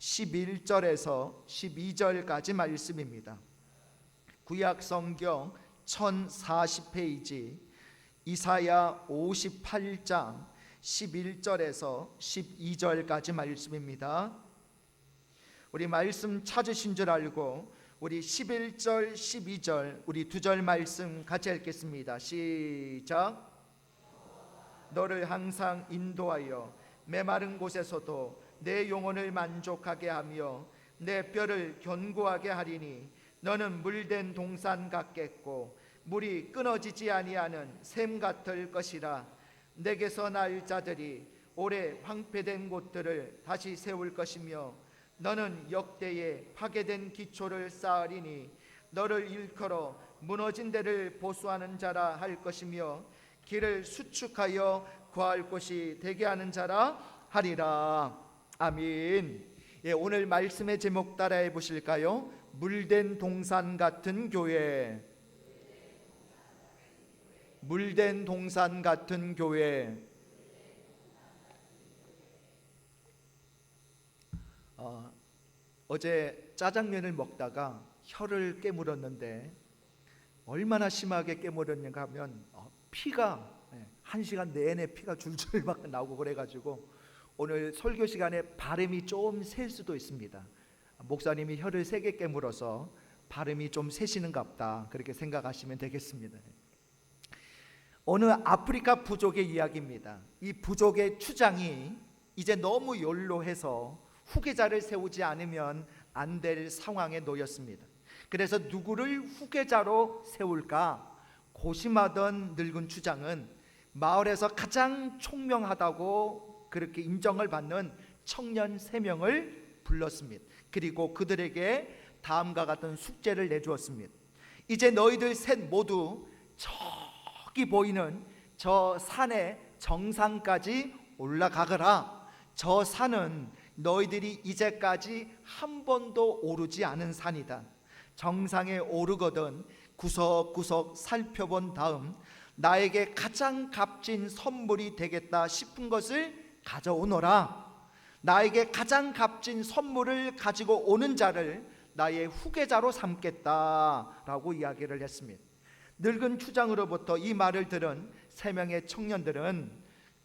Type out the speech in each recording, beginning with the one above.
11절에서 12절까지 말씀입니다. 구약 성경 1040페이지 이사야 58장 11절에서 12절까지 말씀입니다. 우리 말씀 찾으신 줄 알고 우리 11절 12절 우리 두 절 말씀 같이 읽겠습니다. 시작. 너를 항상 인도하여 메마른 곳에서도 내 영혼을 만족하게 하며 내 뼈를 견고하게 하리니 너는 물된 동산 같겠고 물이 끊어지지 아니하는 샘 같을 것이라. 내게서 날 자들이 오래 황폐된 곳들을 다시 세울 것이며 너는 역대에 파괴된 기초를 쌓으리니 너를 일컬어 무너진 데를 보수하는 자라 할 것이며 길을 수축하여 구할 곳이 되게 하는 자라 하리라. 아멘. 오늘 말씀의 제목 따라해 보실까요? 물된 동산 같은 교회. 물된 동산 같은 교회. 어제 짜장면을 먹다가 혀를 깨물었는데 얼마나 심하게 깨물었는가 하면 피가 1시간 내내 피가 줄줄 막 나오고 그래가지고 오늘 설교 시간에 발음이 좀 셀 수도 있습니다. 목사님이 혀를 세게 깨물어서 발음이 좀 세시는갑다 그렇게 생각하시면 되겠습니다. 어느 아프리카 부족의 이야기입니다. 이 부족의 추장이 이제 너무 연로해서 후계자를 세우지 않으면 안 될 상황에 놓였습니다. 그래서 누구를 후계자로 세울까 고심하던 늙은 추장은 마을에서 가장 총명하다고 그렇게 인정을 받는 청년 3명을 불렀습니다. 그리고 그들에게 다음과 같은 숙제를 내주었습니다. 이제 너희들 셋 모두 저기 보이는 저 산의 정상까지 올라가거라. 저 산은 너희들이 이제까지 한 번도 오르지 않은 산이다. 정상에 오르거든 구석구석 살펴본 다음 나에게 가장 값진 선물이 되겠다 싶은 것을 가져오너라. 나에게 가장 값진 선물을 가지고 오는 자를 나의 후계자로 삼겠다라고 이야기를 했습니다. 늙은 추장으로부터 이 말을 들은 3명의 청년들은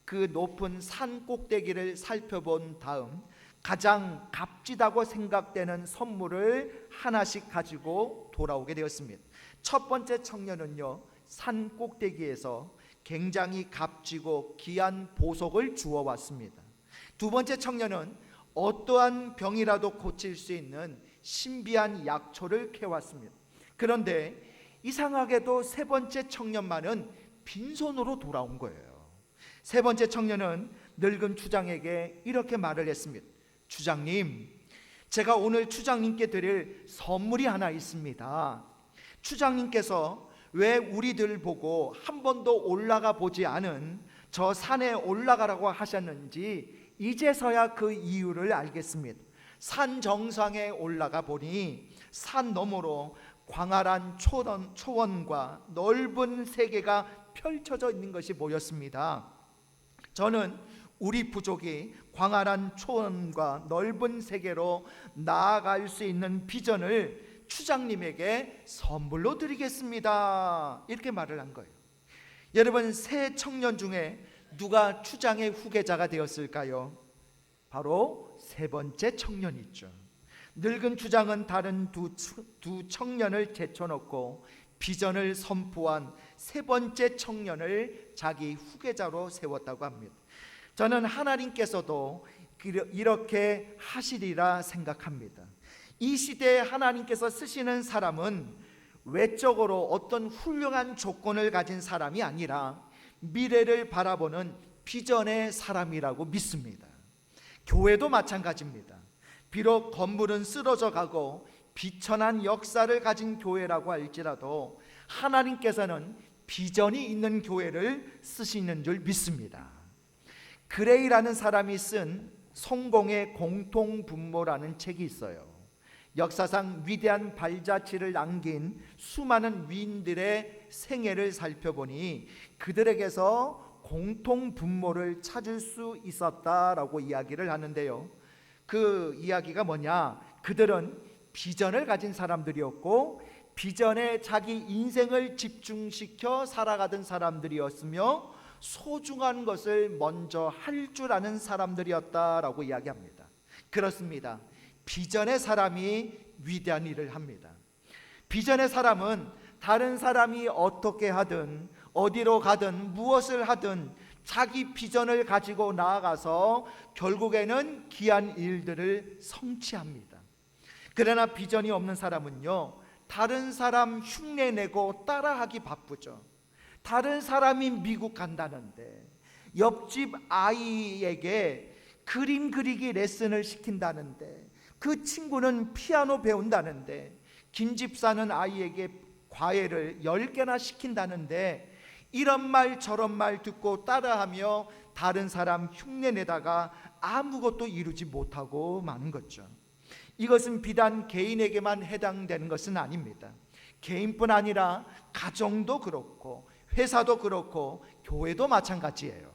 그 높은 산 꼭대기를 살펴본 다음 가장 값지다고 생각되는 선물을 하나씩 가지고 돌아오게 되었습니다. 첫 번째 청년은요, 산 꼭대기에서 굉장히 값지고 귀한 보석을 주워왔습니다. 두 번째 청년은 어떠한 병이라도 고칠 수 있는 신비한 약초를 캐왔습니다. 그런데 이상하게도 세 번째 청년만은 빈손으로 돌아온 거예요. 세 번째 청년은 늙은 추장에게 이렇게 말을 했습니다. 추장님, 제가 오늘 추장님께 드릴 선물이 하나 있습니다. 추장님께서 왜 우리들 보고 한 번도 올라가 보지 않은 저 산에 올라가라고 하셨는지 이제서야 그 이유를 알겠습니다. 산 정상에 올라가 보니 산 너머로 광활한 초원과 넓은 세계가 펼쳐져 있는 것이 보였습니다. 저는 우리 부족이 광활한 초원과 넓은 세계로 나아갈 수 있는 비전을 추장님에게 선물로 드리겠습니다. 이렇게 말을 한 거예요. 여러분, 세 청년 중에 누가 추장의 후계자가 되었을까요? 바로 세 번째 청년이죠. 늙은 추장은 다른 두 청년을 제쳐놓고 비전을 선포한 세 번째 청년을 자기 후계자로 세웠다고 합니다. 저는 하나님께서도 이렇게 하시리라 생각합니다. 이 시대에 하나님께서 쓰시는 사람은 외적으로 어떤 훌륭한 조건을 가진 사람이 아니라 미래를 바라보는 비전의 사람이라고 믿습니다. 교회도 마찬가지입니다. 비록 건물은 쓰러져 가고 비천한 역사를 가진 교회라고 할지라도 하나님께서는 비전이 있는 교회를 쓰시는 줄 믿습니다. 그레이라는 사람이 쓴 성공의 공통분모라는 책이 있어요. 역사상 위대한 발자취를 남긴 수많은 위인들의 생애를 살펴보니 그들에게서 공통분모를 찾을 수 있었다라고 이야기를 하는데요. 그 이야기가 뭐냐? 그들은 비전을 가진 사람들이었고 비전에 자기 인생을 집중시켜 살아가던 사람들이었으며 소중한 것을 먼저 할 줄 아는 사람들이었다라고 이야기합니다. 그렇습니다. 비전의 사람이 위대한 일을 합니다. 비전의 사람은 다른 사람이 어떻게 하든 어디로 가든 무엇을 하든 자기 비전을 가지고 나아가서 결국에는 귀한 일들을 성취합니다. 그러나 비전이 없는 사람은요, 다른 사람 흉내내고 따라하기 바쁘죠. 다른 사람이 미국 간다는데 옆집 아이에게 그림 그리기 레슨을 시킨다는데 그 친구는 피아노 배운다는데 김 집사는 아이에게 과외를 10개나 시킨다는데 이런 말 저런 말 듣고 따라하며 다른 사람 흉내내다가 아무것도 이루지 못하고 마는 거죠. 이것은 비단 개인에게만 해당되는 것은 아닙니다. 개인뿐 아니라 가정도 그렇고 회사도 그렇고 교회도 마찬가지예요.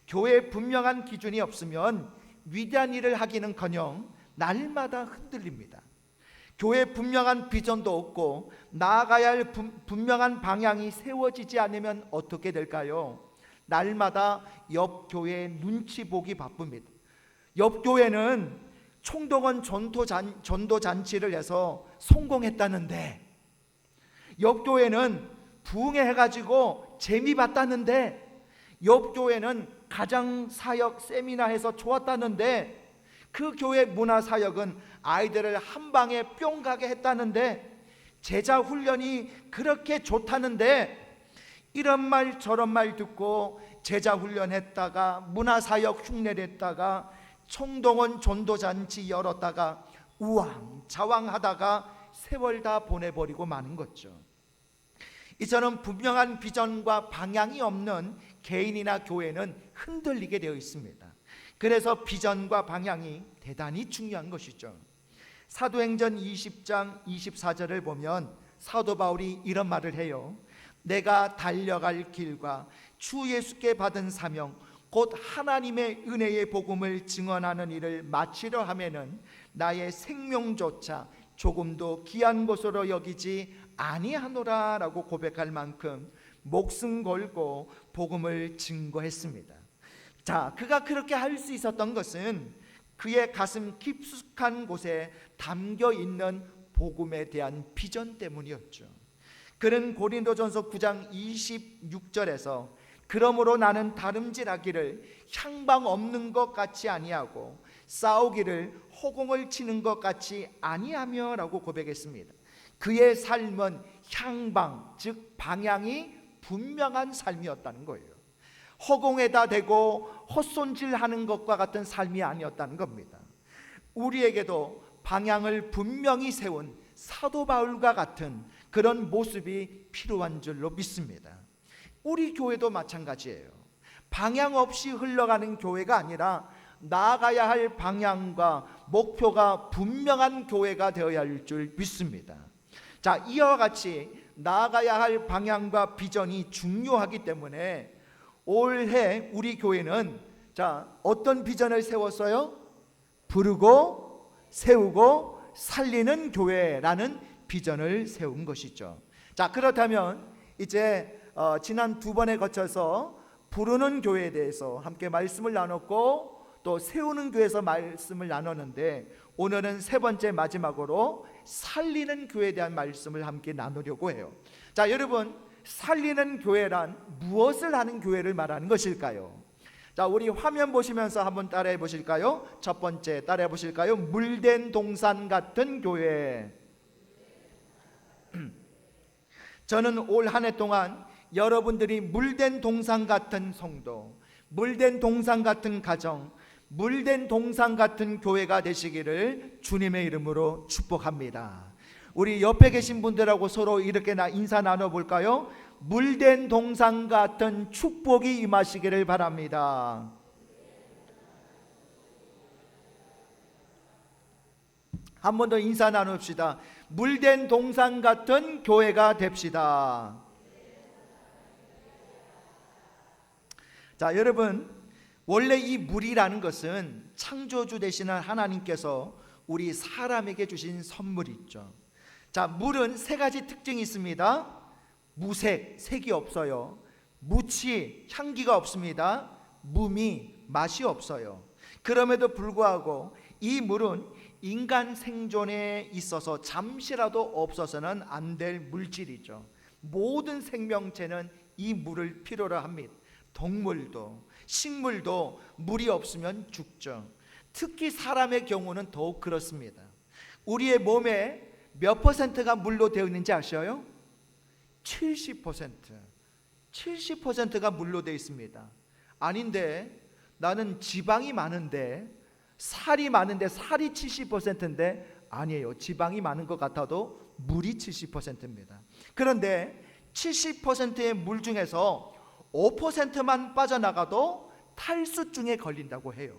교회에 분명한 기준이 없으면 위대한 일을 하기는커녕 날마다 흔들립니다. 교회에 분명한 비전도 없고 나아가야 할 분명한 방향이 세워지지 않으면 어떻게 될까요? 날마다 옆 교회 눈치 보기 바쁩니다. 옆 교회는 총동원 전도 잔치를 해서 성공했다는데, 옆 교회는 부흥회 해가지고 재미 봤다는데, 옆 교회는 가정 사역 세미나 해서 좋았다는데, 그 교회 문화 사역은 아이들을 한 방에 뿅 가게 했다는데, 제자 훈련이 그렇게 좋다는데, 이런 말 저런 말 듣고 제자 훈련했다가 문화 사역 흉내냈다가 총동원 전도잔치 열었다가 우왕좌왕하다가 세월 다 보내버리고 마는 거죠. 이처럼 분명한 비전과 방향이 없는 개인이나 교회는 흔들리게 되어 있습니다. 그래서 비전과 방향이 대단히 중요한 것이죠. 사도행전 20장 24절을 보면 사도 바울이 이런 말을 해요. 내가 달려갈 길과 주 예수께 받은 사명 곧 하나님의 은혜의 복음을 증언하는 일을 마치려 하면은 나의 생명조차 조금도 귀한 것으로 여기지 아니하노라 라고 고백할 만큼 목숨 걸고 복음을 증거했습니다. 자, 그가 그렇게 할 수 있었던 것은 그의 가슴 깊숙한 곳에 담겨 있는 복음에 대한 비전 때문이었죠. 그는 고린도전서 9장 26절에서 그러므로 나는 다름질하기를 향방 없는 것 같이 아니하고 싸우기를 허공을 치는 것 같이 아니하며 라고 고백했습니다. 그의 삶은 향방, 즉 방향이 분명한 삶이었다는 거예요. 허공에다 대고 헛손질하는 것과 같은 삶이 아니었다는 겁니다. 우리에게도 방향을 분명히 세운 사도 바울과 같은 그런 모습이 필요한 줄로 믿습니다. 우리 교회도 마찬가지예요. 방향 없이 흘러가는 교회가 아니라 나아가야 할 방향과 목표가 분명한 교회가 되어야 할 줄 믿습니다. 자, 이와 같이 나아가야 할 방향과 비전이 중요하기 때문에 올해 우리 교회는 어떤 비전을 세웠어요? 부르고 세우고 살리는 교회라는 비전을 세운 것이죠. 자, 그렇다면 이제 지난 두 번에 거쳐서 부르는 교회에 대해서 함께 말씀을 나눴고 또 세우는 교회에서 말씀을 나눴는데 오늘은 세 번째 마지막으로 살리는 교회에 대한 말씀을 함께 나누려고 해요. 자, 여러분, 살리는 교회란 무엇을 하는 교회를 말하는 것일까요? 자, 우리 화면 보시면서 한번 따라해 보실까요? 첫 번째 따라해 보실까요? 물된 동산 같은 교회. 저는 올 한 해 동안 여러분들이 물된 동산 같은 성도, 물된 동산 같은 가정, 물된 동산 같은 교회가 되시기를 주님의 이름으로 축복합니다. 우리 옆에 계신 분들하고 서로 이렇게 인사 나눠볼까요? 물된 동산 같은 축복이 임하시기를 바랍니다. 한 번 더 인사 나눕시다. 물된 동산 같은 교회가 됩시다. 자, 여러분, 원래 이 물이라는 것은 창조주 되시는 하나님께서 우리 사람에게 주신 선물이 있죠. 자, 물은 세 가지 특징이 있습니다. 무색, 색이 없어요. 무치, 향기가 없습니다. 무미, 맛이 없어요. 그럼에도 불구하고 이 물은 인간 생존에 있어서 잠시라도 없어서는 안 될 물질이죠. 모든 생명체는 이 물을 필요로 합니다. 동물도 식물도 물이 없으면 죽죠. 특히 사람의 경우는 더욱 그렇습니다. 우리의 몸에 몇 퍼센트가 물로 되어 있는지 아셔요? 70%. 70%가 물로 되어 있습니다. 아닌데 나는 지방이 많은데 살이 많은데 살이 70%인데 아니에요. 지방이 많은 것 같아도 물이 70%입니다. 그런데 70%의 물 중에서 5%만 빠져나가도 탈수증에 걸린다고 해요.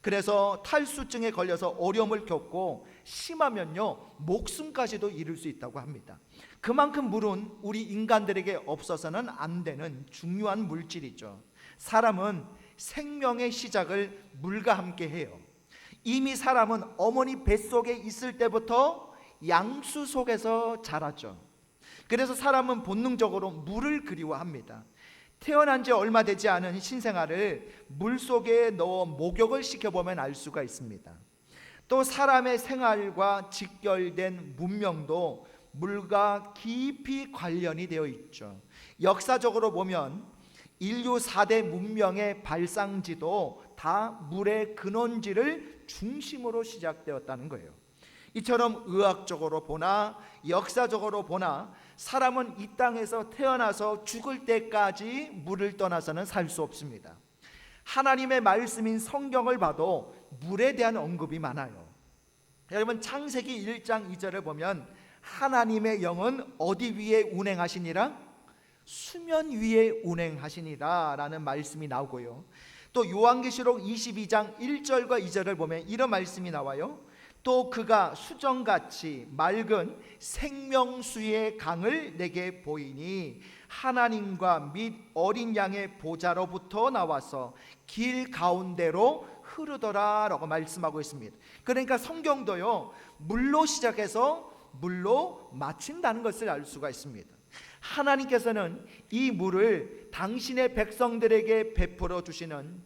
그래서 탈수증에 걸려서 어려움을 겪고 심하면요 목숨까지도 잃을 수 있다고 합니다. 그만큼 물은 우리 인간들에게 없어서는 안 되는 중요한 물질이죠. 사람은 생명의 시작을 물과 함께 해요. 이미 사람은 어머니 뱃속에 있을 때부터 양수 속에서 자라죠. 그래서 사람은 본능적으로 물을 그리워합니다. 태어난 지 얼마 되지 않은 신생아를 물속에 넣어 목욕을 시켜보면 알 수가 있습니다. 또 사람의 생활과 직결된 문명도 물과 깊이 관련이 되어 있죠. 역사적으로 보면 인류 4대 문명의 발상지도 다 물의 근원지를 중심으로 시작되었다는 거예요. 이처럼 의학적으로 보나 역사적으로 보나 사람은 이 땅에서 태어나서 죽을 때까지 물을 떠나서는 살 수 없습니다. 하나님의 말씀인 성경을 봐도 물에 대한 언급이 많아요. 여러분 창세기 1장 2절을 보면 하나님의 영은 어디 위에 운행하시니라? 수면 위에 운행하시니라 라는 말씀이 나오고요. 또 요한계시록 22장 1절과 2절을 보면 이런 말씀이 나와요. 또 그가 수정같이 맑은 생명수의 강을 내게 보이니 하나님과 및 어린 양의 보좌로부터 나와서 길 가운데로 흐르더라 라고 말씀하고 있습니다. 그러니까 성경도요 물로 시작해서 물로 마친다는 것을 알 수가 있습니다. 하나님께서는 이 물을 당신의 백성들에게 베풀어 주시는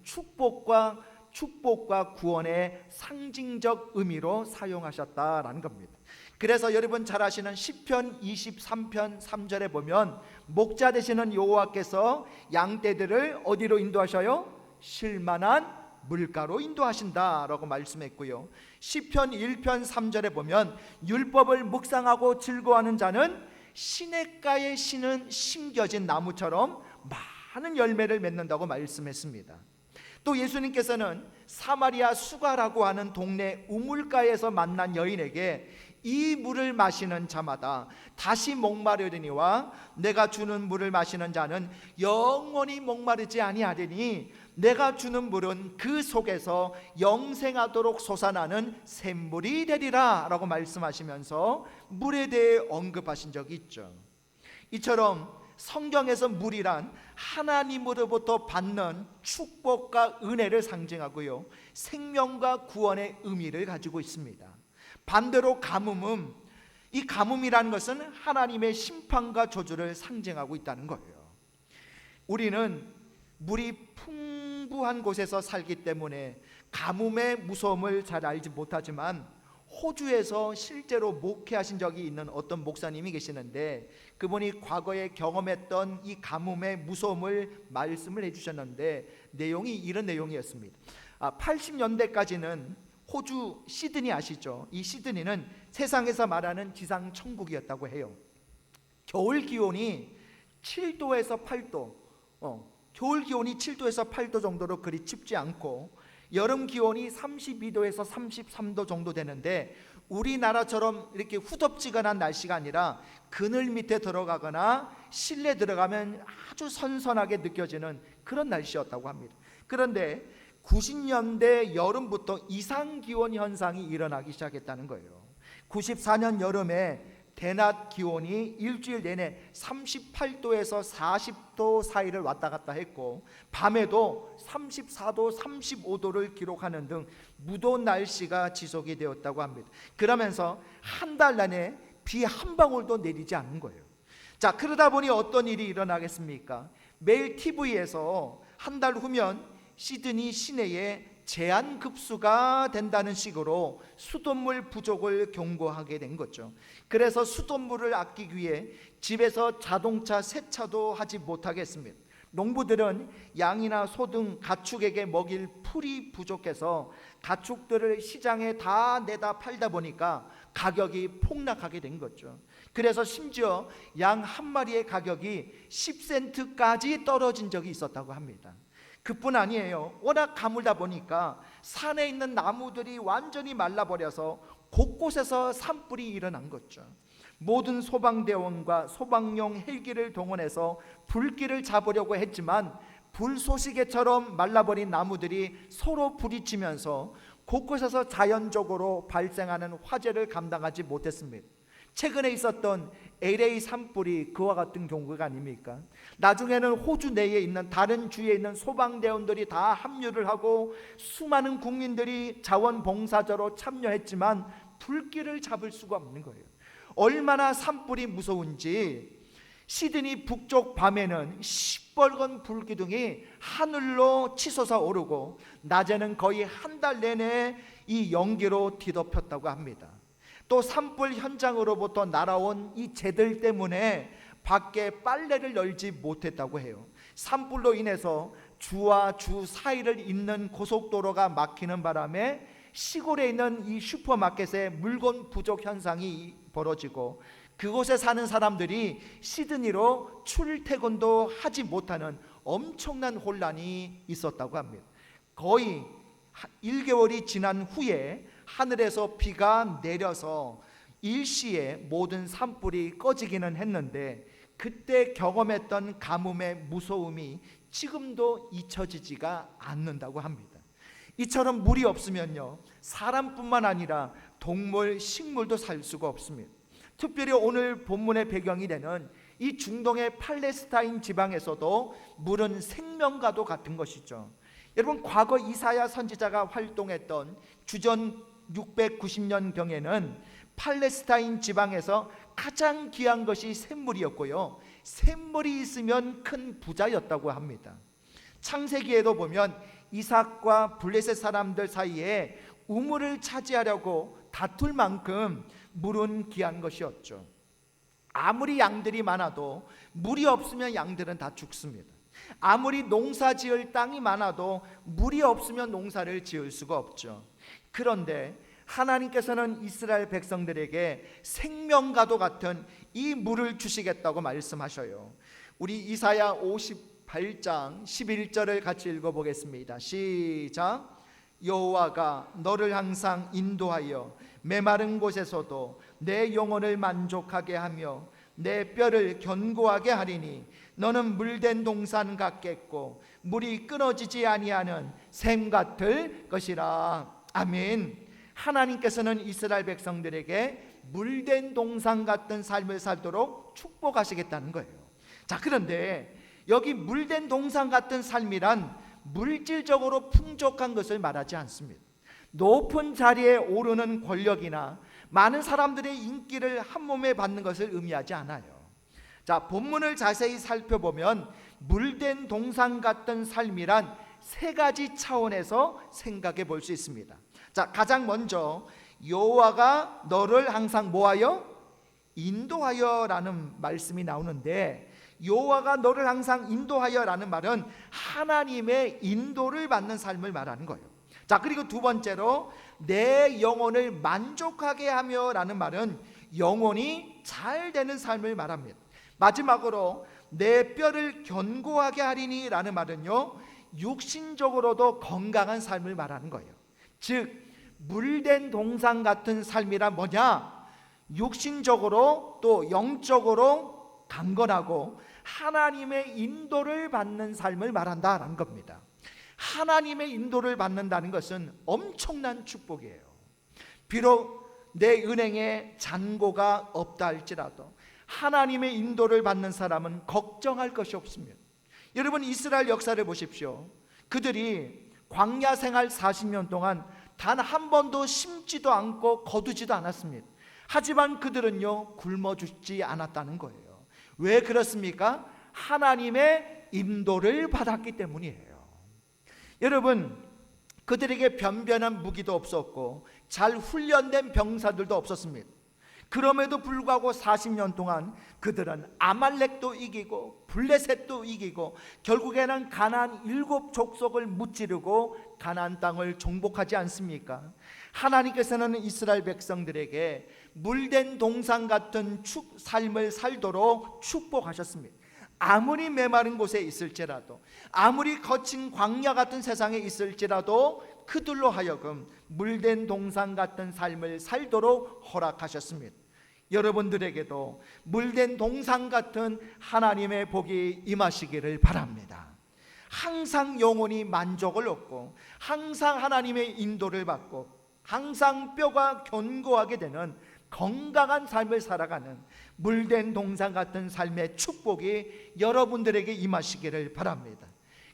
축복과 구원의 상징적 의미로 사용하셨다라는 겁니다. 그래서 여러분 잘 아시는 시편 23편 3절에 보면 목자 되시는 여호와께서 양떼들을 어디로 인도하셔요? 쉴만한 물가로 인도하신다라고 말씀했고요. 시편 1편 3절에 보면 율법을 묵상하고 즐거워하는 자는 시냇가에 심은 심겨진 나무처럼 많은 열매를 맺는다고 말씀했습니다. 또 예수님께서는 사마리아 수가라고 하는 동네 우물가에서 만난 여인에게 이 물을 마시는 자마다 다시 목마르리니와 내가 주는 물을 마시는 자는 영원히 목마르지 아니하리니 내가 주는 물은 그 속에서 영생하도록 솟아나는 샘물이 되리라 라고 말씀하시면서 물에 대해 언급하신 적이 있죠. 이처럼 성경에서 물이란 하나님으로부터 받는 축복과 은혜를 상징하고요 생명과 구원의 의미를 가지고 있습니다. 반대로 가뭄은 이 가뭄이라는 것은 하나님의 심판과 저주를 상징하고 있다는 거예요. 우리는 물이 풍부한 곳에서 살기 때문에 가뭄의 무서움을 잘 알지 못하지만 호주에서 실제로 목회하신 적이 있는 어떤 목사님이 계시는데 그분이 과거에 경험했던 이 가뭄의 무서움을 말씀을 해주셨는데 내용이 이런 내용이었습니다. 80년대까지는 호주 시드니 아시죠? 이 시드니는 세상에서 말하는 지상 천국이었다고 해요. 겨울 기온이 7도에서 8도 겨울 기온이 7도에서 8도 정도로 그리 춥지 않고 여름 기온이 32도에서 33도 정도 되는데 우리나라처럼 이렇게 후덥지근한 날씨가 아니라 그늘 밑에 들어가거나 실내 들어가면 아주 선선하게 느껴지는 그런 날씨였다고 합니다. 그런데 90년대 여름부터 이상기온 현상이 일어나기 시작했다는 거예요. 94년 여름에 대낮 기온이 일주일 내내 38도에서 40도 사이를 왔다 갔다 했고, 밤에도 34도, 35도를 기록하는 등 무더운 날씨가 지속이 되었다고 합니다. 그러면서 한 달 내내 비 한 방울도 내리지 않는 거예요. 자, 그러다 보니 어떤 일이 일어나겠습니까? 매일 TV에서 한 달 후면 시드니 시내에 제한급수가 된다는 식으로 수돗물 부족을 경고하게 된 거죠. 그래서 수돗물을 아끼기 위해 집에서 자동차 세차도 하지 못하겠습니다. 농부들은 양이나 소 등 가축에게 먹일 풀이 부족해서 가축들을 시장에 다 내다 팔다 보니까 가격이 폭락하게 된 거죠. 그래서 심지어 양 한 마리의 가격이 10센트까지 떨어진 적이 있었다고 합니다. 그뿐 아니에요. 워낙 가물다 보니까 산에 있는 나무들이 완전히 말라버려서 곳곳에서 산불이 일어난 거죠. 모든 소방대원과 소방용 헬기를 동원해서 불길을 잡으려고 했지만 불쏘시개처럼 말라버린 나무들이 서로 부딪히면서 곳곳에서 자연적으로 발생하는 화재를 감당하지 못했습니다. 최근에 있었던 LA 산불이 그와 같은 경우가 아닙니까? 나중에는 호주 내에 있는 다른 주에 있는 소방대원들이 다 합류를 하고 수많은 국민들이 자원봉사자로 참여했지만 불길을 잡을 수가 없는 거예요. 얼마나 산불이 무서운지 시드니 북쪽 밤에는 시뻘건 불기둥이 하늘로 치솟아 오르고 낮에는 거의 한 달 내내 이 연기로 뒤덮였다고 합니다. 또 산불 현장으로부터 날아온 이 재들 때문에 밖에 빨래를 널지 못했다고 해요. 산불로 인해서 주와 주 사이를 잇는 고속도로가 막히는 바람에 시골에 있는 이 슈퍼마켓에 물건 부족 현상이 벌어지고 그곳에 사는 사람들이 시드니로 출퇴근도 하지 못하는 엄청난 혼란이 있었다고 합니다. 거의 1개월이 지난 후에 하늘에서 비가 내려서 일시에 모든 산불이 꺼지기는 했는데 그때 경험했던 가뭄의 무서움이 지금도 잊혀지지가 않는다고 합니다. 이처럼 물이 없으면요, 사람뿐만 아니라 동물, 식물도 살 수가 없습니다. 특별히 오늘 본문의 배경이 되는 이 중동의 팔레스타인 지방에서도 물은 생명과도 같은 것이죠. 여러분, 과거 이사야 선지자가 활동했던 주전 690년경에는 팔레스타인 지방에서 가장 귀한 것이 샘물이었고요, 샘물이 있으면 큰 부자였다고 합니다. 창세기에도 보면 이삭과 블레셋 사람들 사이에 우물을 차지하려고 다툴 만큼 물은 귀한 것이었죠. 아무리 양들이 많아도 물이 없으면 양들은 다 죽습니다. 아무리 농사 지을 땅이 많아도 물이 없으면 농사를 지을 수가 없죠. 그런데 하나님께서는 이스라엘 백성들에게 생명과도 같은 이 물을 주시겠다고 말씀하셔요. 우리 이사야 58장 11절을 같이 읽어보겠습니다. 시작. 여호와가 너를 항상 인도하여 메마른 곳에서도 내 영혼을 만족하게 하며 내 뼈를 견고하게 하리니 너는 물된 동산 같겠고 물이 끊어지지 아니하는 샘 같을 것이라. 아멘. 하나님께서는 이스라엘 백성들에게 물된 동산 같은 삶을 살도록 축복하시겠다는 거예요. 자, 그런데 여기 물된 동산 같은 삶이란 물질적으로 풍족한 것을 말하지 않습니다. 높은 자리에 오르는 권력이나 많은 사람들의 인기를 한몸에 받는 것을 의미하지 않아요. 자, 본문을 자세히 살펴보면 물된 동산 같은 삶이란 세 가지 차원에서 생각해 볼 수 있습니다. 자, 가장 먼저 여호와가 너를 항상 뭐하여? 인도하여 라는 말씀이 나오는데, 여호와가 너를 항상 인도하여 라는 말은 하나님의 인도를 받는 삶을 말하는 거예요. 자, 그리고 두 번째로 내 영혼을 만족하게 하며 라는 말은 영혼이 잘 되는 삶을 말합니다. 마지막으로 내 뼈를 견고하게 하리니 라는 말은요, 육신적으로도 건강한 삶을 말하는 거예요. 즉 물된 동산 같은 삶이란 뭐냐? 육신적으로 또 영적으로 강건하고 하나님의 인도를 받는 삶을 말한다라는 겁니다. 하나님의 인도를 받는다는 것은 엄청난 축복이에요. 비록 내 은행에 잔고가 없다 할지라도 하나님의 인도를 받는 사람은 걱정할 것이 없습니다. 여러분, 이스라엘 역사를 보십시오. 그들이 광야 생활 40년 동안 단 한 번도 심지도 않고 거두지도 않았습니다. 하지만 그들은요, 굶어 죽지 않았다는 거예요. 왜 그렇습니까? 하나님의 인도를 받았기 때문이에요. 여러분, 그들에게 변변한 무기도 없었고 잘 훈련된 병사들도 없었습니다. 그럼에도 불구하고 40년 동안 그들은 아말렉도 이기고 블레셋도 이기고 결국에는 가나안 7족속을 무찌르고 가나안 땅을 정복하지 않습니까? 하나님께서는 이스라엘 백성들에게 물된 동산 같은 삶을 살도록 축복하셨습니다. 아무리 메마른 곳에 있을지라도, 아무리 거친 광야 같은 세상에 있을지라도 그들로 하여금 물된 동산 같은 삶을 살도록 허락하셨습니다. 여러분들에게도 물된 동산 같은 하나님의 복이 임하시기를 바랍니다. 항상 영혼이 만족을 얻고 항상 하나님의 인도를 받고 항상 뼈가 견고하게 되는 건강한 삶을 살아가는 물된 동산 같은 삶의 축복이 여러분들에게 임하시기를 바랍니다.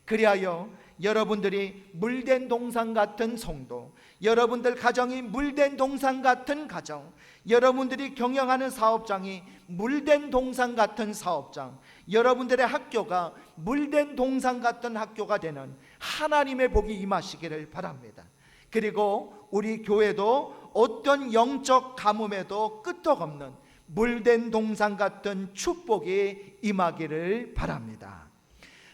그리하여 여러분들이 물된 동산 같은 성도, 여러분들 가정이 물된 동산 같은 가정, 여러분들이 경영하는 사업장이 물된 동산 같은 사업장, 여러분들의 학교가 물된 동산 같은 학교가 되는 하나님의 복이 임하시기를 바랍니다. 그리고 우리 교회도 어떤 영적 가뭄에도 끄떡없는 물된 동산 같은 축복이 임하기를 바랍니다.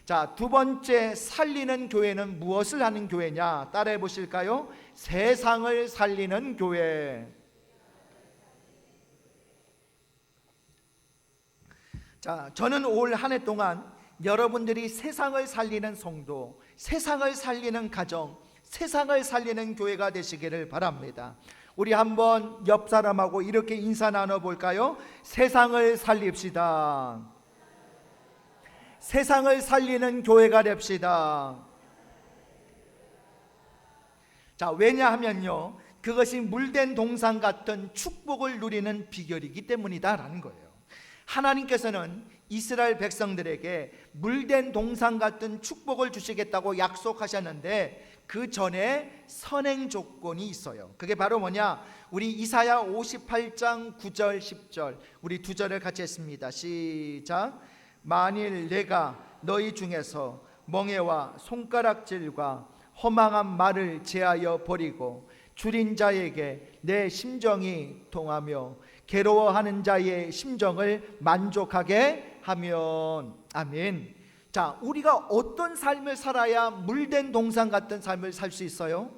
자, 두 번째, 살리는 교회는 무엇을 하는 교회냐? 따라해 보실까요? 세상을 살리는 교회. 자, 저는 올 한 해 동안 여러분들이 세상을 살리는 성도, 세상을 살리는 가정, 세상을 살리는 교회가 되시기를 바랍니다. 우리 한번 옆 사람하고 이렇게 인사 나눠볼까요? 세상을 살립시다. 세상을 살리는 교회가 됩시다. 자, 왜냐하면요, 그것이 물된 동산 같은 축복을 누리는 비결이기 때문이다라는 거예요. 하나님께서는 이스라엘 백성들에게 물된 동산 같은 축복을 주시겠다고 약속하셨는데 그 전에 선행 조건이 있어요. 그게 바로 뭐냐? 우리 이사야 58장 9절 10절 우리 두 절을 같이 했습니다. 시작. 만일 내가 너희 중에서 멍에와 손가락질과 허망한 말을 제하여 버리고 줄인 자에게 내 심정이 통하며 괴로워하는 자의 심정을 만족하게 하면. 아멘. 자, 우리가 어떤 삶을 살아야 물된 동산 같은 삶을 살 수 있어요?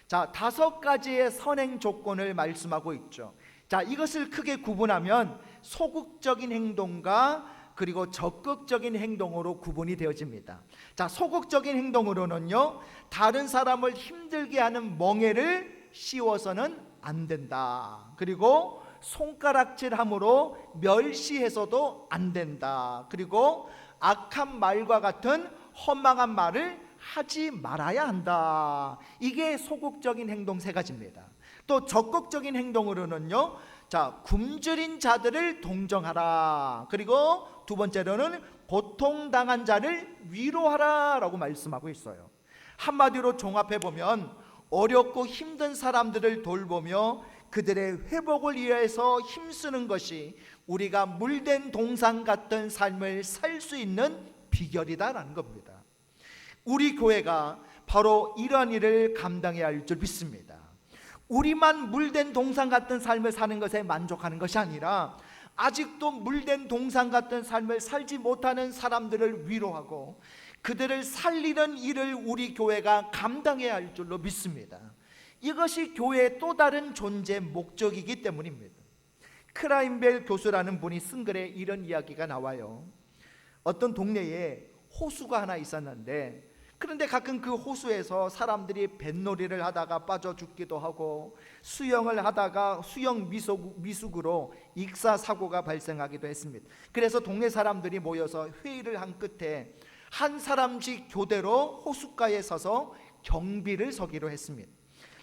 자, 5가지의 선행 조건을 말씀하고 있죠. 자, 이것을 크게 구분하면 소극적인 행동과 그리고 적극적인 행동으로 구분이 되어집니다. 자, 소극적인 행동으로는요, 다른 사람을 힘들게 하는 멍에를 씌워서는 안 된다. 그리고 손가락질함으로 멸시해서도 안 된다. 그리고 악한 말과 같은 험망한 말을 하지 말아야 한다. 이게 소극적인 행동 3가지입니다. 또 적극적인 행동으로는요, 자, 굶주린 자들을 동정하라. 그리고 두 번째로는 고통당한 자를 위로하라 라고 말씀하고 있어요. 한마디로 종합해 보면 어렵고 힘든 사람들을 돌보며 그들의 회복을 위해서 힘쓰는 것이 우리가 물된 동산 같은 삶을 살 수 있는 비결이다라는 겁니다. 우리 교회가 바로 이러한 일을 감당해야 할 줄 믿습니다. 우리만 물된 동산 같은 삶을 사는 것에 만족하는 것이 아니라 아직도 물된 동산 같은 삶을 살지 못하는 사람들을 위로하고 그들을 살리는 일을 우리 교회가 감당해야 할 줄로 믿습니다. 이것이 교회의 또 다른 존재 목적이기 때문입니다. 크라인벨 교수라는 분이 쓴 글에 이런 이야기가 나와요. 어떤 동네에 호수가 하나 있었는데, 그런데 가끔 그 호수에서 사람들이 뱃놀이를 하다가 빠져 죽기도 하고 수영을 하다가 수영 미숙으로 익사 사고가 발생하기도 했습니다. 그래서 동네 사람들이 모여서 회의를 한 끝에 한 사람씩 교대로 호숫가에 서서 경비를 서기로 했습니다.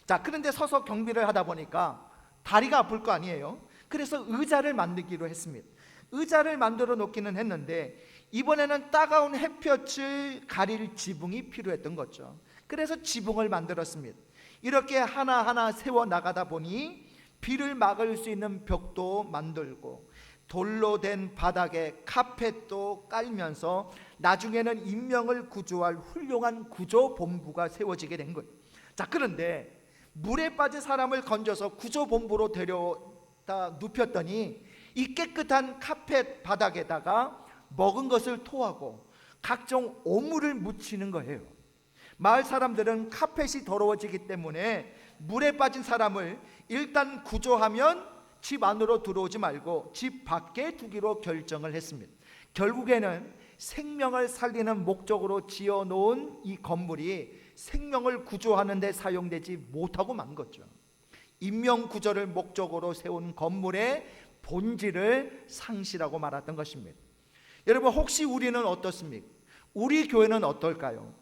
자, 그런데 서서 경비를 하다 보니까 다리가 아플 거 아니에요. 그래서 의자를 만들기로 했습니다. 의자를 만들어 놓기는 했는데 이번에는 따가운 햇볕을 가릴 지붕이 필요했던 거죠. 그래서 지붕을 만들었습니다. 이렇게 하나하나 세워 나가다 보니 비를 막을 수 있는 벽도 만들고 돌로 된 바닥에 카펫도 깔면서 나중에는 인명을 구조할 훌륭한 구조본부가 세워지게 된 거예요. 자, 그런데 물에 빠진 사람을 건져서 구조본부로 데려다 눕혔더니 이 깨끗한 카펫 바닥에다가 먹은 것을 토하고 각종 오물을 묻히는 거예요. 마을 사람들은 카펫이 더러워지기 때문에 물에 빠진 사람을 일단 구조하면 집 안으로 들어오지 말고 집 밖에 두기로 결정을 했습니다. 결국에는 생명을 살리는 목적으로 지어놓은 이 건물이 생명을 구조하는 데 사용되지 못하고 만 거죠. 인명구조를 목적으로 세운 건물의 본질을 상실하고 말았던 것입니다. 여러분, 혹시 우리는 어떻습니까? 우리 교회는 어떨까요?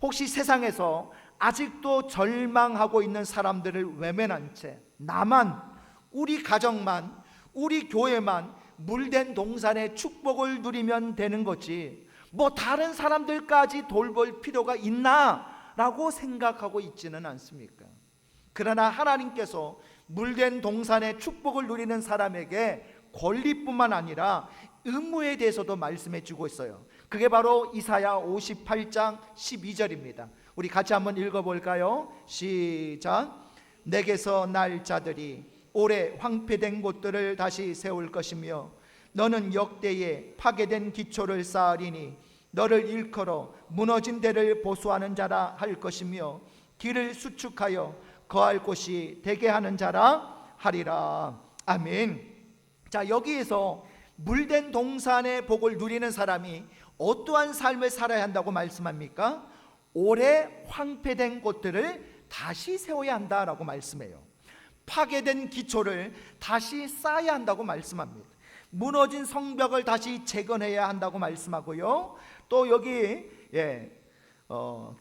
혹시 세상에서 아직도 절망하고 있는 사람들을 외면한 채 나만, 우리 가정만, 우리 교회만 물된 동산의 축복을 누리면 되는 거지 뭐 다른 사람들까지 돌볼 필요가 있나? 라고 생각하고 있지는 않습니까? 그러나 하나님께서 물된 동산의 축복을 누리는 사람에게 권리뿐만 아니라 의무에 대해서도 말씀해 주고 있어요. 그게 바로 이사야 58장 12절입니다. 우리 같이 한번 읽어볼까요? 시작. 내게서 날 자들이 오래 황폐된 곳들을 다시 세울 것이며 너는 역대에 파괴된 기초를 쌓으리니 너를 일컬어 무너진 데를 보수하는 자라 할 것이며 길을 수축하여 거할 곳이 되게 하는 자라 하리라. 아멘. 자, 여기에서 물된 동산의 복을 누리는 사람이 어떠한 삶을 살아야 한다고 말씀합니까? 오래 황폐된 곳들을 다시 세워야 한다라고 말씀해요. 파괴된 기초를 다시 쌓아야 한다고 말씀합니다. 무너진 성벽을 다시 재건해야 한다고 말씀하고요. 또 여기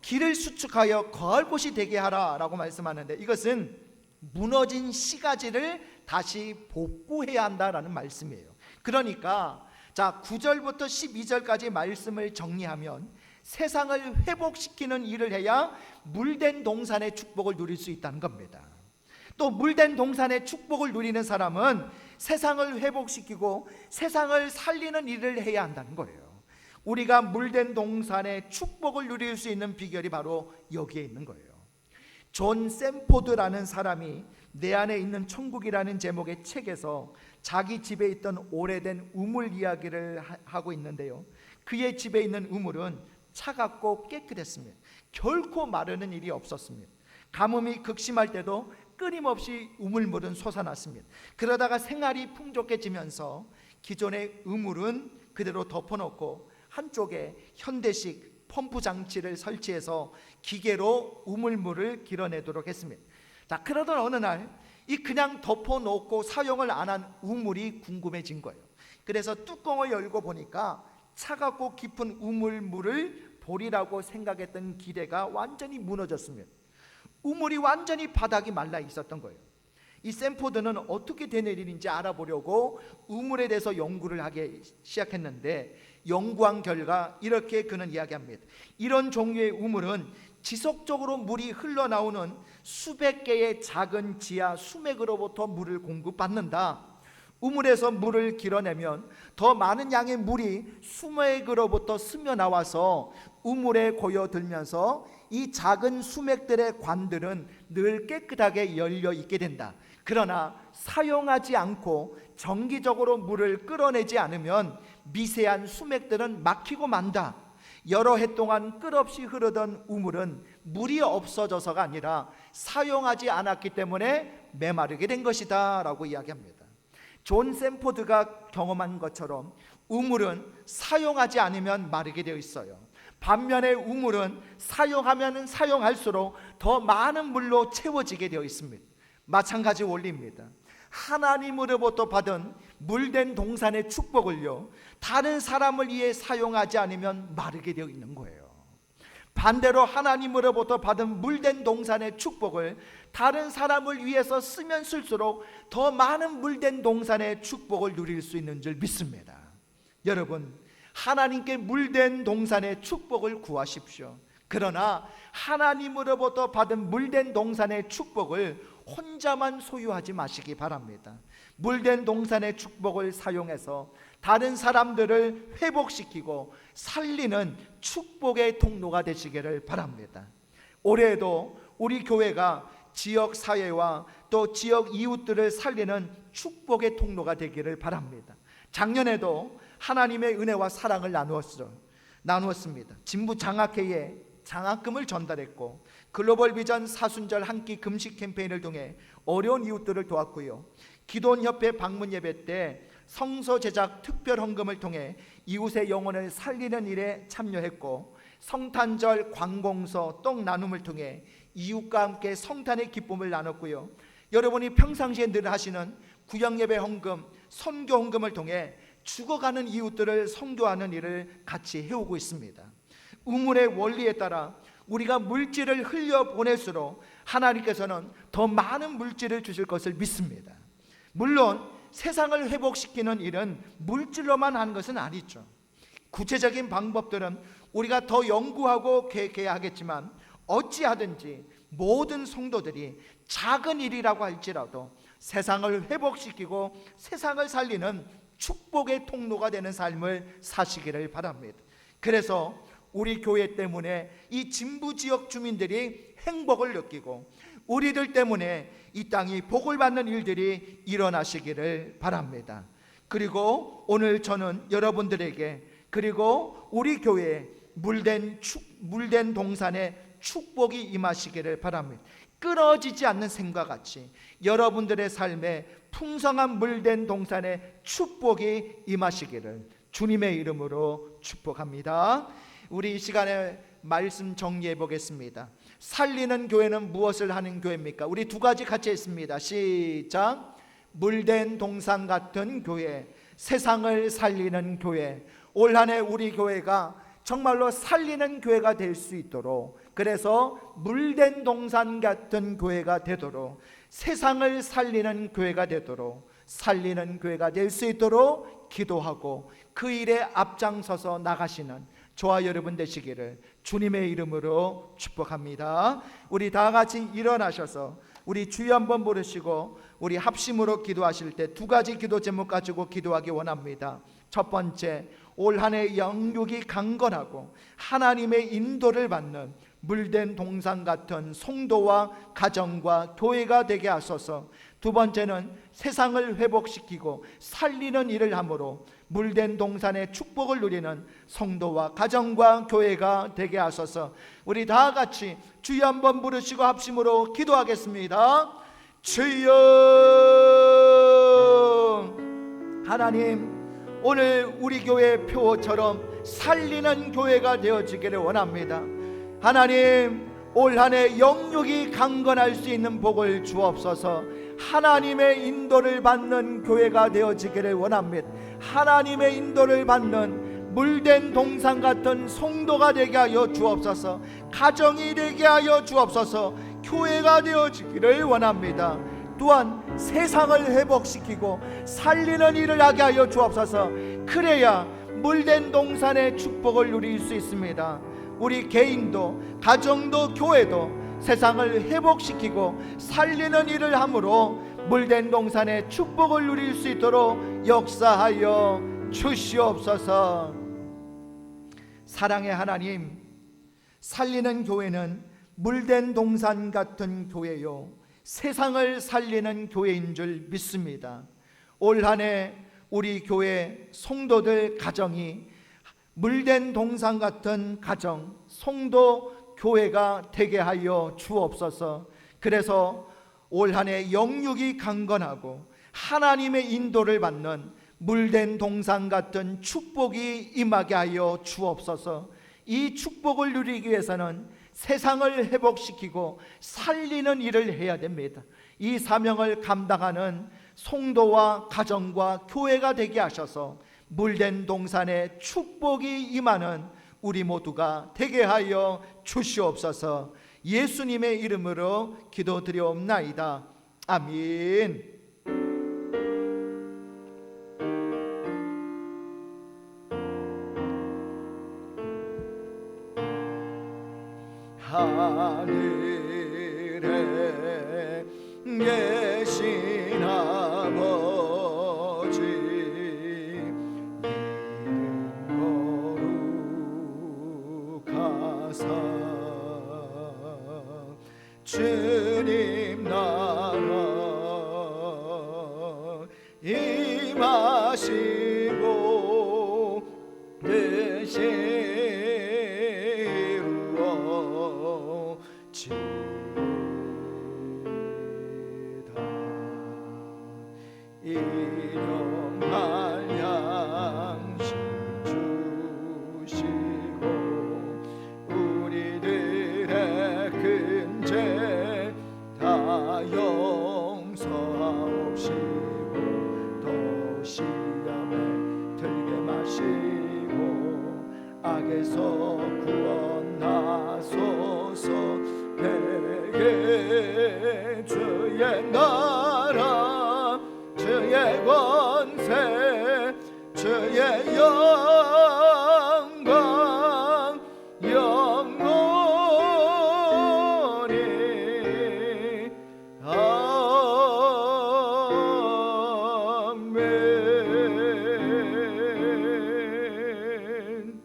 길을 수축하여 거할 곳이 되게 하라라고 말씀하는데 이것은 무너진 시가지를 다시 복구해야 한다라는 말씀이에요. 그러니까 자, 9절부터 12절까지 말씀을 정리하면 세상을 회복시키는 일을 해야 물된 동산의 축복을 누릴 수 있다는 겁니다. 또 물된 동산의 축복을 누리는 사람은 세상을 회복시키고 세상을 살리는 일을 해야 한다는 거예요. 우리가 물된 동산의 축복을 누릴 수 있는 비결이 바로 여기에 있는 거예요. 존 샘포드라는 사람이 내 안에 있는 천국이라는 제목의 책에서 자기 집에 있던 오래된 우물 이야기를 하고 있는데요. 그의 집에 있는 우물은 차갑고 깨끗했습니다. 결코 마르는 일이 없었습니다. 가뭄이 극심할 때도 끊임없이 우물물은 솟아났습니다. 그러다가 생활이 풍족해지면서 기존의 우물은 그대로 덮어놓고 한쪽에 현대식 펌프 장치를 설치해서 기계로 우물물을 길어내도록 했습니다. 자, 그러던 어느 날 이 그냥 덮어놓고 사용을 안 한 우물이 궁금해진 거예요. 그래서 뚜껑을 열고 보니까 차갑고 깊은 우물물을 보리라고 생각했던 기대가 완전히 무너졌습니다. 우물이 완전히 바닥이 말라 있었던 거예요. 이 샘포드는 어떻게 된 일인지 알아보려고 우물에 대해서 연구를 하기 시작했는데 연구한 결과 이렇게 그는 이야기합니다. 이런 종류의 우물은 지속적으로 물이 흘러나오는 수백 개의 작은 지하 수맥으로부터 물을 공급받는다. 우물에서 물을 길어내면 더 많은 양의 물이 수맥으로부터 스며나와서 우물에 고여들면서 이 작은 수맥들의 관들은 늘 깨끗하게 열려 있게 된다. 그러나 사용하지 않고 정기적으로 물을 끌어내지 않으면 미세한 수맥들은 막히고 만다. 여러 해 동안 끝없이 흐르던 우물은 물이 없어져서가 아니라 사용하지 않았기 때문에 메마르게 된 것이다 라고 이야기합니다. 존 샘포드가 경험한 것처럼 우물은 사용하지 않으면 마르게 되어 있어요. 반면에 우물은 사용하면 사용할수록 더 많은 물로 채워지게 되어 있습니다. 마찬가지 원리입니다. 하나님으로부터 받은 물된 동산의 축복을요, 다른 사람을 위해 사용하지 않으면 마르게 되어 있는 거예요. 반대로 하나님으로부터 받은 물된 동산의 축복을 다른 사람을 위해서 쓰면 쓸수록 더 많은 물된 동산의 축복을 누릴 수 있는 줄 믿습니다. 여러분, 하나님께 물된 동산의 축복을 구하십시오. 그러나 하나님으로부터 받은 물된 동산의 축복을 혼자만 소유하지 마시기 바랍니다. 물된 동산의 축복을 사용해서 다른 사람들을 회복시키고 살리는 축복의 통로가 되시기를 바랍니다. 올해에도 우리 교회가 지역 사회와 또 지역 이웃들을 살리는 축복의 통로가 되기를 바랍니다. 작년에도 하나님의 은혜와 사랑을 나누었습니다. 진부 장학회에 장학금을 전달했고, 글로벌 비전 사순절 한 끼 금식 캠페인을 통해 어려운 이웃들을 도왔고요, 기도원협회 방문 예배 때 성서 제작 특별 헌금을 통해 이웃의 영혼을 살리는 일에 참여했고, 성탄절 관공서 떡 나눔을 통해 이웃과 함께 성탄의 기쁨을 나눴고요, 여러분이 평상시에 늘 하시는 구역예배 헌금, 선교 헌금을 통해 죽어가는 이웃들을 선교하는 일을 같이 해오고 있습니다. 우물의 원리에 따라 우리가 물질을 흘려 보낼수록 하나님께서는 더 많은 물질을 주실 것을 믿습니다. 물론 세상을 회복시키는 일은 물질로만 하는 것은 아니죠. 구체적인 방법들은 우리가 더 연구하고 계획해야 하겠지만, 어찌하든지 모든 성도들이 작은 일이라고 할지라도 세상을 회복시키고 세상을 살리는 축복의 통로가 되는 삶을 사시기를 바랍니다. 그래서 우리 교회 때문에 이 진부 지역 주민들이 행복을 느끼고, 우리들 때문에 이 땅이 복을 받는 일들이 일어나시기를 바랍니다. 그리고 오늘 저는 여러분들에게, 그리고 우리 교회에 물된 동산에 축복이 임하시기를 바랍니다. 끊어지지 않는 샘과 같이 여러분들의 삶에 풍성한 물된 동산에 축복이 임하시기를 주님의 이름으로 축복합니다. 우리 이 시간에 말씀 정리해 보겠습니다. 살리는 교회는 무엇을 하는 교회입니까? 우리 두 가지 같이 했습니다. 시작. 물된 동산 같은 교회, 세상을 살리는 교회. 올 한 해 우리 교회가 정말로 살리는 교회가 될 수 있도록, 그래서 물된 동산 같은 교회가 되도록, 세상을 살리는 교회가 되도록, 살리는 교회가 될 수 있도록 기도하고 그 일에 앞장서서 나가시는 저와 여러분 되시기를 주님의 이름으로 축복합니다. 우리 다 같이 일어나셔서 우리 주여 한번 부르시고 우리 합심으로 기도하실 때 두 가지 기도 제목 가지고 기도하기 원합니다. 첫 번째, 올 한 해 영육이 강건하고 하나님의 인도를 받는 물된 동산 같은 성도와 가정과 교회가 되게 하소서. 두 번째는 세상을 회복시키고 살리는 일을 함으로 물된 동산의 축복을 누리는 성도와 가정과 교회가 되게 하소서. 우리 다 같이 주여 한번 부르시고 합심으로 기도하겠습니다. 주여. 하나님, 오늘 우리 교회 표처럼 살리는 교회가 되어지기를 원합니다. 하나님, 올 한 해 영육이 강건할 수 있는 복을 주옵소서. 하나님의 인도를 받는 교회가 되어지기를 원합니다. 하나님의 인도를 받는 물된 동산 같은 성도가 되게 하여 주옵소서. 가정이 되게 하여 주옵소서. 교회가 되어지기를 원합니다. 또한 세상을 회복시키고 살리는 일을 하게 하여 주옵소서. 그래야 물된 동산의 축복을 누릴 수 있습니다. 우리 개인도 가정도 교회도 세상을 회복시키고 살리는 일을 함으로 물된 동산의 축복을 누릴 수 있도록 역사하여 주시옵소서. 사랑의 하나님, 살리는 교회는 물된 동산 같은 교회요, 세상을 살리는 교회인 줄 믿습니다. 올 한 해 우리 교회 성도들 가정이 물된 동산 같은 가정, 성도 교회가 되게 하여 주옵소서. 그래서 올 한 해 영육이 강건하고 하나님의 인도를 받는 물된 동산 같은 축복이 임하게 하여 주옵소서. 이 축복을 누리기 위해서는 세상을 회복시키고 살리는 일을 해야 됩니다. 이 사명을 감당하는 성도와 가정과 교회가 되게 하셔서 물된 동산에 축복이 임하는 우리 모두가 되게 하여 주시옵소서. 예수님의 이름으로 기도드리옵나이다. 아멘. 하늘에 계신 아버지, 이름 거룩하사 주님 나라 임하시고 대신 일용할 양식 주시고 우리들의 큰 죄 다 용서하옵시고 또 시험에 들게 마시고 악에서 구원하소서. 대개 주의 나라 주의 권세 주의 영광 영원히 아멘.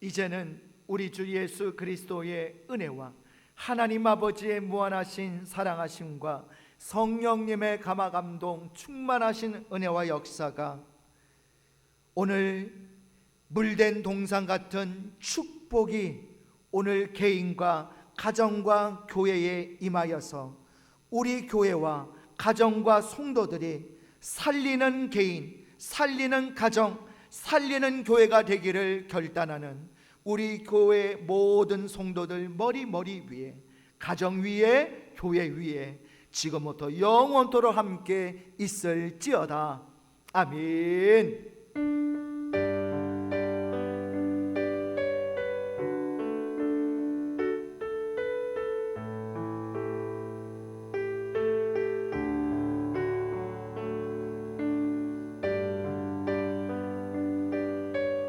이제는 우리 주 예수 그리스도의 은혜와 하나님 아버지의 무한하신 사랑하심과 성령님의 감화감동 충만하신 은혜와 역사가 오늘 물된 동상 같은 축복이 오늘 개인과 가정과 교회에 임하여서 우리 교회와 가정과 성도들이 살리는 개인, 살리는 가정, 살리는 교회가 되기를 결단하는 우리 교회 모든 성도들 머리 위에, 가정 위에, 교회 위에 지금부터 영원토록 함께 있을지어다. 아멘.